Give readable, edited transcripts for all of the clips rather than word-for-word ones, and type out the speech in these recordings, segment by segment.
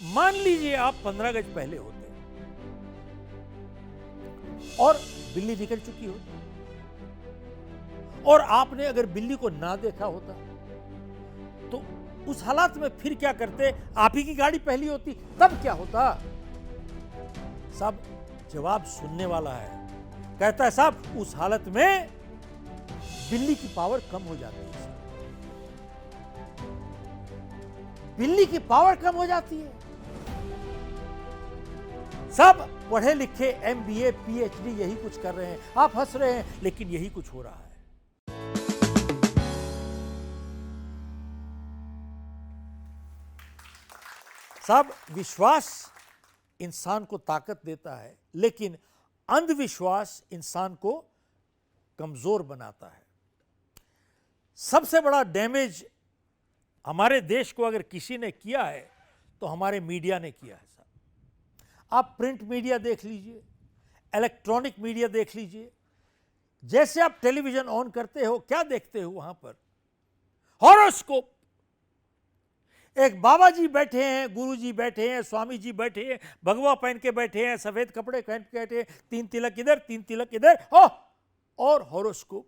मान लीजिए आप 15 गज पहले होते और बिल्ली निकल चुकी होती और आपने अगर बिल्ली को ना देखा होता तो उस हालात में फिर क्या करते? आप ही की गाड़ी पहली होती, तब क्या होता? साहब जवाब सुनने वाला है, कहता है साहब उस हालत में बिल्ली की पावर कम हो जाती है। बिल्ली की पावर कम हो जाती है। सब पढ़े लिखे एमबीए पीएचडी यही कुछ कर रहे हैं, आप हंस रहे हैं, लेकिन यही कुछ हो रहा है। सब विश्वास इंसान को ताकत देता है, लेकिन अंधविश्वास इंसान को कमजोर बनाता है। सबसे बड़ा डैमेज हमारे देश को अगर किसी ने किया है तो हमारे मीडिया ने किया है। साहब आप प्रिंट मीडिया देख लीजिए, इलेक्ट्रॉनिक मीडिया देख लीजिए, जैसे आप टेलीविजन ऑन करते हो क्या देखते हो? वहां पर हॉरोस्कोप। एक बाबा जी बैठे हैं, गुरु जी बैठे हैं, स्वामी जी बैठे हैं, भगवा पहन के बैठे हैं, सफेद कपड़े पहन के बैठे हैं, 3 तिलक इधर 3 तिलक इधर, और हॉरोस्कोप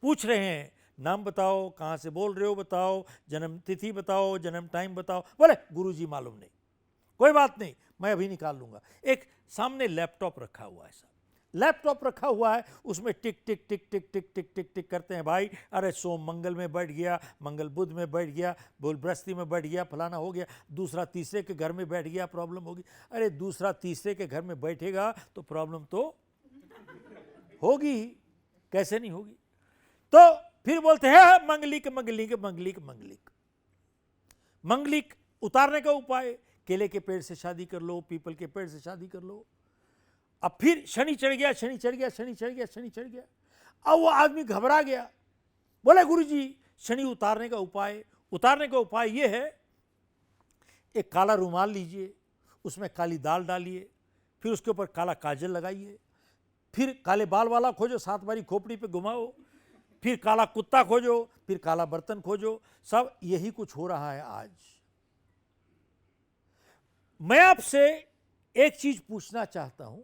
पूछ रहे हैं, नाम बताओ, कहां से बोल रहे हो बताओ, जन्म तिथि बताओ, जन्म टाइम बताओ। बोले गुरुजी मालूम नहीं। कोई बात नहीं, मैं अभी निकाल लूंगा। एक सामने लैपटॉप रखा हुआ है, साहब लैपटॉप रखा हुआ है, उसमें टिक टिक टिक टिक टिक टिक टिक टिक करते हैं भाई। अरे सोम मंगल में बैठ गया, मंगल बुध में बैठ गया, बोल बृहस्पति में बैठ गया, फलाना हो गया, दूसरा तीसरे के घर में बैठ गया, प्रॉब्लम होगी। अरे दूसरा तीसरे के घर में बैठेगा तो प्रॉब्लम तो होगी, कैसे नहीं होगी? तो फिर बोलते हैं मंगलिक मंगलिक मंगलिक मंगलिक। मंगलिक उतारने का उपाय, केले के पेड़ से शादी कर लो, पीपल के पेड़ से शादी कर लो। अब फिर शनि चढ़ गया, शनि चढ़ गया, शनि चढ़ गया, शनि चढ़ गया। अब वो आदमी घबरा गया, बोले गुरुजी शनि उतारने का उपाय, उतारने का उपाय ये है, एक काला रुमाल लीजिए, उसमें काली दाल डालिए, फिर उसके ऊपर काला काजल लगाइए, फिर काले बाल वाला खोजो, 7 बारी खोपड़ी पे घुमाओ, फिर काला कुत्ता खोजो, फिर काला बर्तन खोजो। सब यही कुछ हो रहा है आज। मैं आपसे एक चीज पूछना चाहता हूं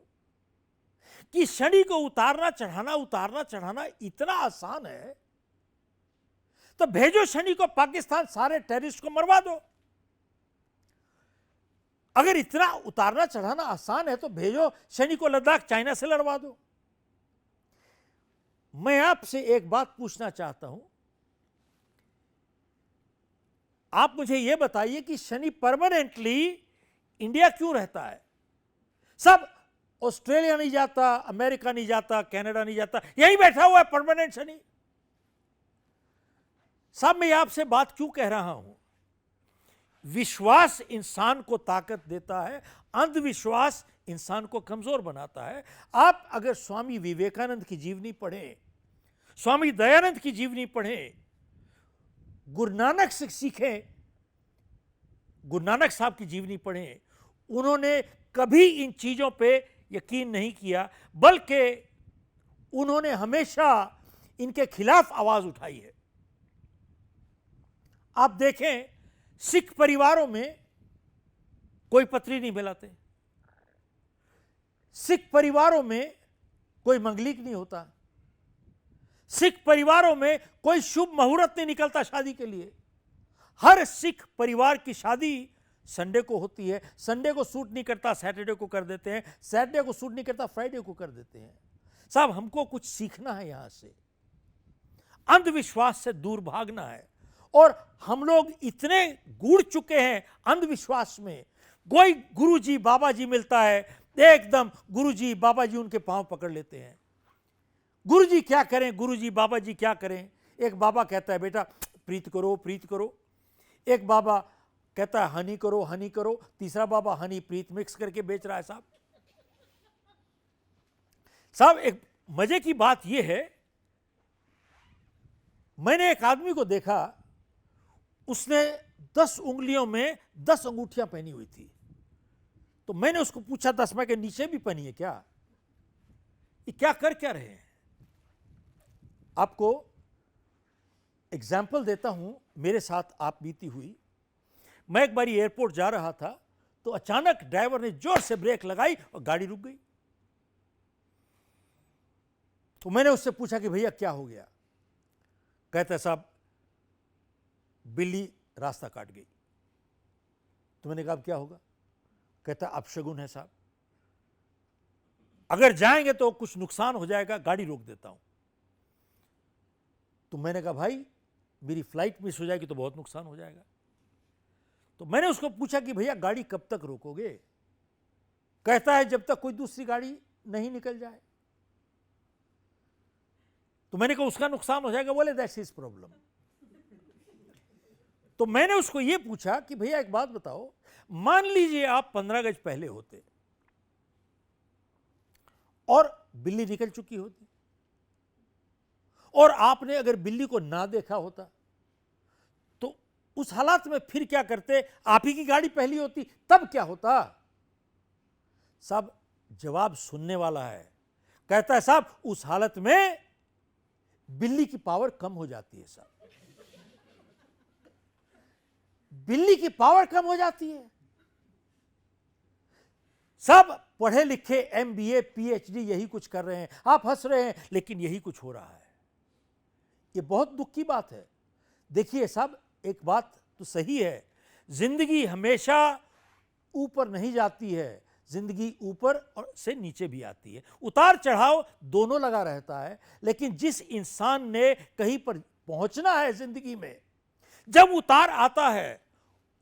कि शनि को उतारना चढ़ाना इतना आसान है तो भेजो शनि को पाकिस्तान, सारे टेररिस्ट को मरवा दो। अगर इतना उतारना चढ़ाना आसान है तो भेजो शनि को लद्दाख, चाइना से लड़वा दो। मैं आपसे एक बात पूछना चाहता हूं, आप मुझे यह बताइए कि शनि परमानेंटली इंडिया क्यों रहता है? सब ऑस्ट्रेलिया नहीं जाता, अमेरिका नहीं जाता, कनाडा नहीं जाता, यही बैठा हुआ है परमानेंट शनि। साहब मैं आपसे बात क्यों कह रहा हूं? विश्वास इंसान को ताकत देता है, अंधविश्वास इंसान को कमजोर बनाता है। आप अगर स्वामी विवेकानंद की जीवनी पढ़ें, स्वामी दयानंद की जीवनी पढ़ें, गुरु नानक से सीखें, गुरु नानक साहब की जीवनी पढ़ें, उन्होंने कभी इन चीजों पे यकीन नहीं किया, बल्कि उन्होंने हमेशा इनके खिलाफ आवाज उठाई है। आप देखें सिख परिवारों में कोई पत्री नहीं मिलाते, सिख परिवारों में कोई मंगलिक नहीं होता, सिख परिवारों में कोई शुभ मुहूर्त नहीं निकलता शादी के लिए। हर सिख परिवार की शादी संडे को होती है, संडे को सूट नहीं करता सैटरडे को कर देते हैं, सैटरडे को सूट नहीं करता फ्राइडे को कर देते हैं। साहब हमको कुछ सीखना है, यहां से अंधविश्वास से दूर भागना है। और हम लोग इतने गुड़ चुके हैं अंधविश्वास में, कोई गुरुजी बाबा जी मिलता है, एकदम गुरुजी बाबा जी उनके पांव पकड़ लेते हैं। गुरुजी क्या करें, गुरुजी बाबा जी क्या करें? एक बाबा कहता है बेटा प्रीत करो, प्रीत करो। एक बाबा कहता है हनी करो, हनी करो। तीसरा बाबा हनी प्रीत मिक्स करके बेच रहा है। साहब एक मजे की बात यह है, मैंने एक आदमी को देखा, उसने 10 उंगलियों में 10 अंगूठियां पहनी हुई थी। तो मैंने उसको पूछा 10 में के नीचे भी पहनी है क्या? ये क्या कर क्या रहे हैं? आपको एग्जाम्पल देता हूं, मेरे साथ आप बीती हुई। मैं एक बारी एयरपोर्ट जा रहा था तो अचानक ड्राइवर ने जोर से ब्रेक लगाई और गाड़ी रुक गई। तो मैंने उससे पूछा कि भैया क्या हो गया? कहता है साहब बिल्ली रास्ता काट गई। तो मैंने कहा अब क्या होगा? कहता अपशगुन है साहब, अगर जाएंगे तो कुछ नुकसान हो जाएगा, गाड़ी रोक देता हूं। तो मैंने कहा भाई मेरी फ्लाइट मिस हो जाएगी तो बहुत नुकसान हो जाएगा। तो मैंने उसको पूछा कि भैया गाड़ी कब तक रोकोगे? कहता है जब तक कोई दूसरी गाड़ी नहीं निकल जाए। तो मैंने कहा उसका नुकसान हो जाएगा? बोले दैट्स हिज प्रॉब्लम। तो मैंने उसको यह पूछा कि भैया एक बात बताओ, मान लीजिए आप 15 गज पहले होते और बिल्ली निकल चुकी होती और आपने अगर बिल्ली को ना देखा होता तो उस हालात में फिर क्या करते? आप ही की गाड़ी पहली होती, तब क्या होता? साहब जवाब सुनने वाला है। कहता है साहब उस हालत में बिल्ली की पावर कम हो जाती है साहब, बिल्ली की पावर कम हो जाती है। सब पढ़े लिखे एमबीए पीएचडी यही कुछ कर रहे हैं, आप हंस रहे हैं, लेकिन यही कुछ हो रहा है। ये बहुत दुख की बात है। देखिए साहब एक बात तो सही है, जिंदगी हमेशा ऊपर नहीं जाती है, जिंदगी ऊपर और से नीचे भी आती है, उतार चढ़ाव दोनों लगा रहता है। लेकिन जिस इंसान ने कहीं पर पहुंचना है जिंदगी में, जब उतार आता है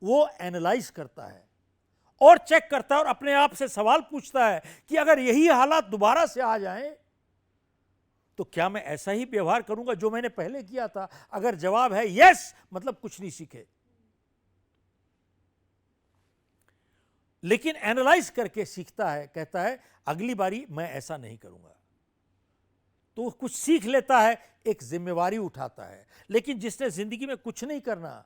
वो एनालाइज करता है और चेक करता है और अपने आप से सवाल पूछता है कि अगर यही हालात दोबारा से आ जाएं तो क्या मैं ऐसा ही व्यवहार करूंगा जो मैंने पहले किया था? अगर जवाब है यस, मतलब कुछ नहीं सीखे। लेकिन एनालाइज करके सीखता है, कहता है अगली बारी मैं ऐसा नहीं करूंगा, तो कुछ सीख लेता है, एक जिम्मेवारी उठाता है। लेकिन जिसने जिंदगी में कुछ नहीं करना,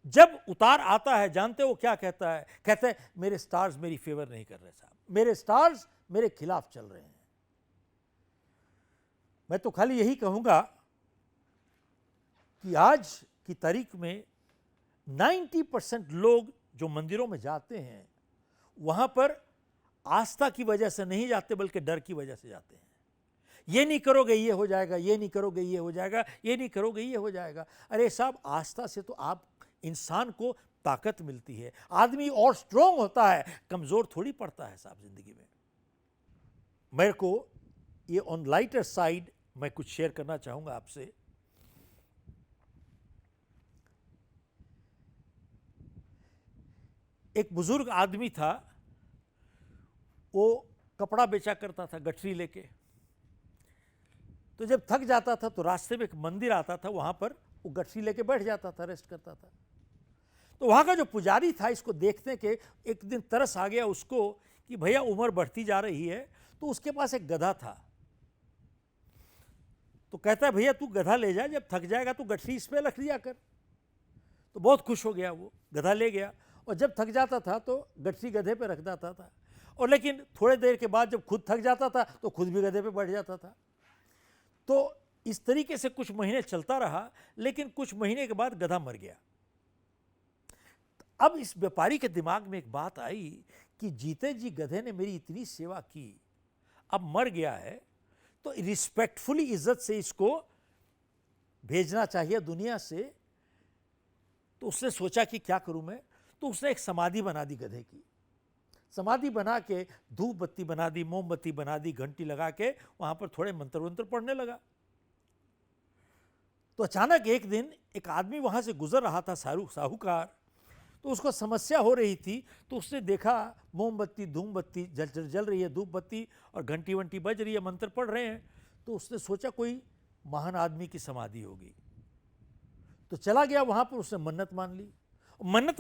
जब उतार आता है जानते हो क्या कहता है? कहता है मेरे स्टार्स मेरी फेवर नहीं कर रहे साहब, मेरे स्टार्स मेरे खिलाफ चल रहे हैं। मैं तो खाली यही कहूंगा कि आज की तारीख में 90% लोग जो मंदिरों में जाते हैं वहां पर आस्था की वजह से नहीं जाते, बल्कि डर की वजह से जाते हैं। ये नहीं करोगे ये हो जाएगा, ये नहीं करोगे ये हो जाएगा, ये नहीं करोगे ये हो जाएगा। अरे साहब आस्था से तो आप इंसान को ताकत मिलती है, आदमी और स्ट्रांग होता है, कमजोर थोड़ी पड़ता है साहब जिंदगी में। मेरे को ये ऑन लाइटर साइड मैं कुछ शेयर करना चाहूंगा आपसे। एक बुजुर्ग आदमी था, वो कपड़ा बेचा करता था गठरी लेके। तो जब थक जाता था तो रास्ते में एक मंदिर आता था, वहां पर वो गठरी लेके बैठ जाता था, रेस्ट करता था। तो वहां का जो पुजारी था इसको देखने के एक दिन तरस आ गया उसको कि भैया उम्र बढ़ती जा रही है। तो उसके पास एक गधा था। तो कहता है भैया तू गधा ले जा, जब थक जाएगा तो गठरी इस पे रख लिया कर। तो बहुत खुश हो गया, वो गधा ले गया और जब थक जाता था तो गठरी गधे पे रख देता था। और लेकिन थोड़े देर के बाद जब खुद थक जाता था तो खुद भी गधे पे बैठ जाता था। तो इस तरीके से कुछ महीने चलता रहा, लेकिन कुछ महीने के बाद गधा मर गया। अब इस व्यापारी के दिमाग में एक बात आई कि जीते जी गधे ने मेरी इतनी सेवा की, अब मर गया है तो रिस्पेक्टफुली इज्जत से इसको भेजना चाहिए दुनिया से। तो उसने सोचा कि क्या करूं मैं, तो उसने एक समाधि बना दी गधे की। समाधि बना के धूप बत्ती बना दी, मोमबत्ती बना दी, घंटी लगा के वहां पर थोड़े मंत्र वंत्र पढ़ने लगा। तो अचानक एक दिन एक आदमी वहां से गुजर रहा था, साहूकार। तो उसको समस्या हो रही थी, तो उसने देखा मोमबत्ती धूमबत्ती जल रही है, धूप बत्ती और घंटी वंटी बज रही है, मंत्र पढ़ रहे हैं। तो उसने सोचा कोई महान आदमी की समाधि होगी। तो चला गया वहां पर, उसने मन्नत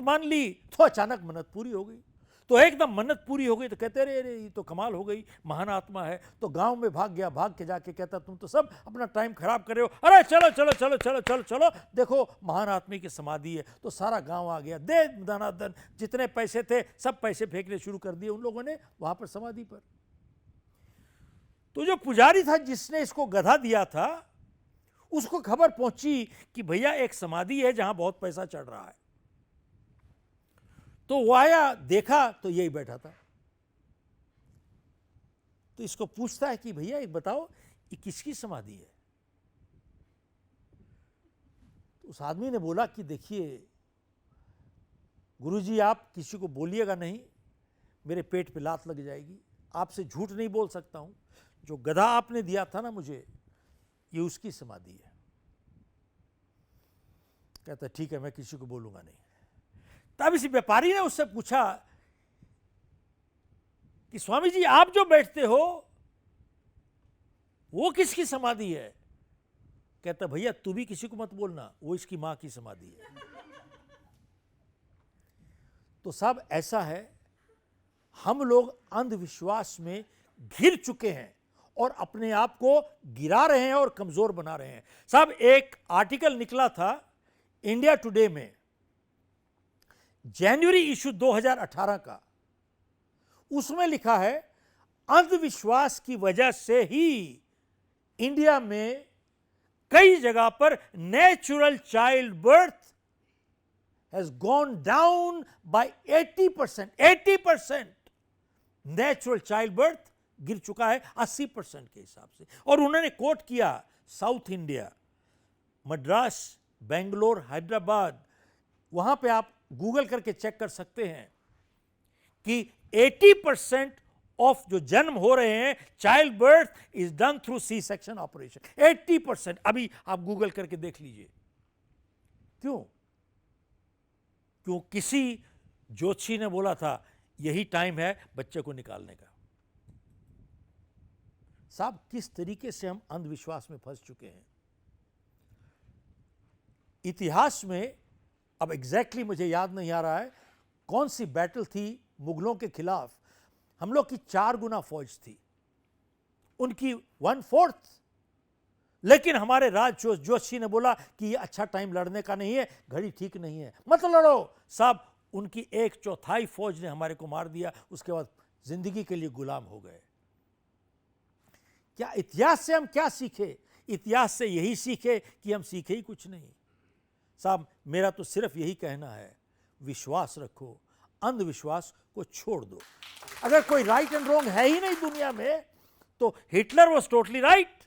मान ली तो अचानक मन्नत पूरी हो गई। तो एकदम मन्नत पूरी हो गई तो कहते अरे ये तो कमाल हो गई, महान आत्मा है। तो गांव में भाग गया, भाग के जाके कहता तुम तो सब अपना टाइम खराब कर रहे हो, अरे चलो चलो चलो चलो चलो चलो देखो महान आदमी की समाधि है। तो सारा गांव आ गया, दे दनादन, जितने पैसे थे सब पैसे फेंकने शुरू कर दिए उन लोगों ने वहां पर समाधि पर। तो जो पुजारी था जिसने इसको गधा दिया था, उसको खबर पहुंची कि भैया एक समाधि है जहां बहुत पैसा चढ़ रहा है। तो वो आया, देखा तो यही बैठा था। तो इसको पूछता है कि भैया एक बताओ, ये किसकी समाधि है? तो उस आदमी ने बोला कि देखिए गुरुजी, आप किसी को बोलिएगा नहीं, मेरे पेट पे लात लग जाएगी। आपसे झूठ नहीं बोल सकता हूं, जो गधा आपने दिया था ना मुझे, ये उसकी समाधि है। कहता ठीक है, मैं किसी को बोलूंगा नहीं। तब इस व्यापारी ने उससे पूछा कि स्वामी जी, आप जो बैठते हो वो किसकी समाधि है? कहता भैया तू भी किसी को मत बोलना, वो इसकी मां की समाधि है। तो सब ऐसा है, हम लोग अंधविश्वास में घिर चुके हैं और अपने आप को गिरा रहे हैं और कमजोर बना रहे हैं। सब एक आर्टिकल निकला था इंडिया टुडे में, जनवरी इशू 2018 का। उसमें लिखा है अंधविश्वास की वजह से ही इंडिया में कई जगह पर natural child birth has gone down by 80%। 80% natural child birth गिर चुका है 80% के हिसाब से। और उन्होंने कोट किया साउथ इंडिया, मद्रास, बेंगलोर, हैदराबाद, वहां पे आप गूगल करके चेक कर सकते हैं कि 80% ऑफ जो जन्म हो रहे हैं, child birth is done through C section operation. 80%। अभी आप गूगल करके देख लीजिए। क्यों? क्यों? किसी ज्योतिषी ने बोला था यही टाइम है बच्चे को निकालने का। साहब, किस तरीके से हम अंधविश्वास में फंस चुके हैं। इतिहास में अब एग्जैक्टली मुझे याद नहीं आ रहा है कौन सी बैटल थी मुगलों के खिलाफ। हम लोग की 4 गुना फौज थी, उनकी 1/4। लेकिन हमारे ज्योतिषी ने बोला कि ये अच्छा टाइम लड़ने का नहीं है, घड़ी ठीक नहीं है, मत लड़ो। साहब, उनकी 1/4 फौज ने हमारे को मार दिया। उसके बाद जिंदगी के लिए गुलाम हो गए। क्या इतिहास से हम क्या सीखे? इतिहास से यही सीखे कि हम सीखे ही कुछ नहीं। साहब, मेरा तो सिर्फ यही कहना है, विश्वास रखो, अंधविश्वास को छोड़ दो। अगर कोई राइट एंड रॉन्ग है ही नहीं दुनिया में, तो हिटलर वॉज टोटली राइट।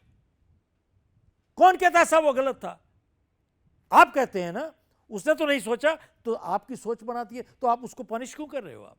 कौन कहता है साहब वो गलत था? आप कहते हैं ना, उसने तो नहीं सोचा, तो आपकी सोच बनाती है, तो आप उसको पनिश क्यों कर रहे हो? आप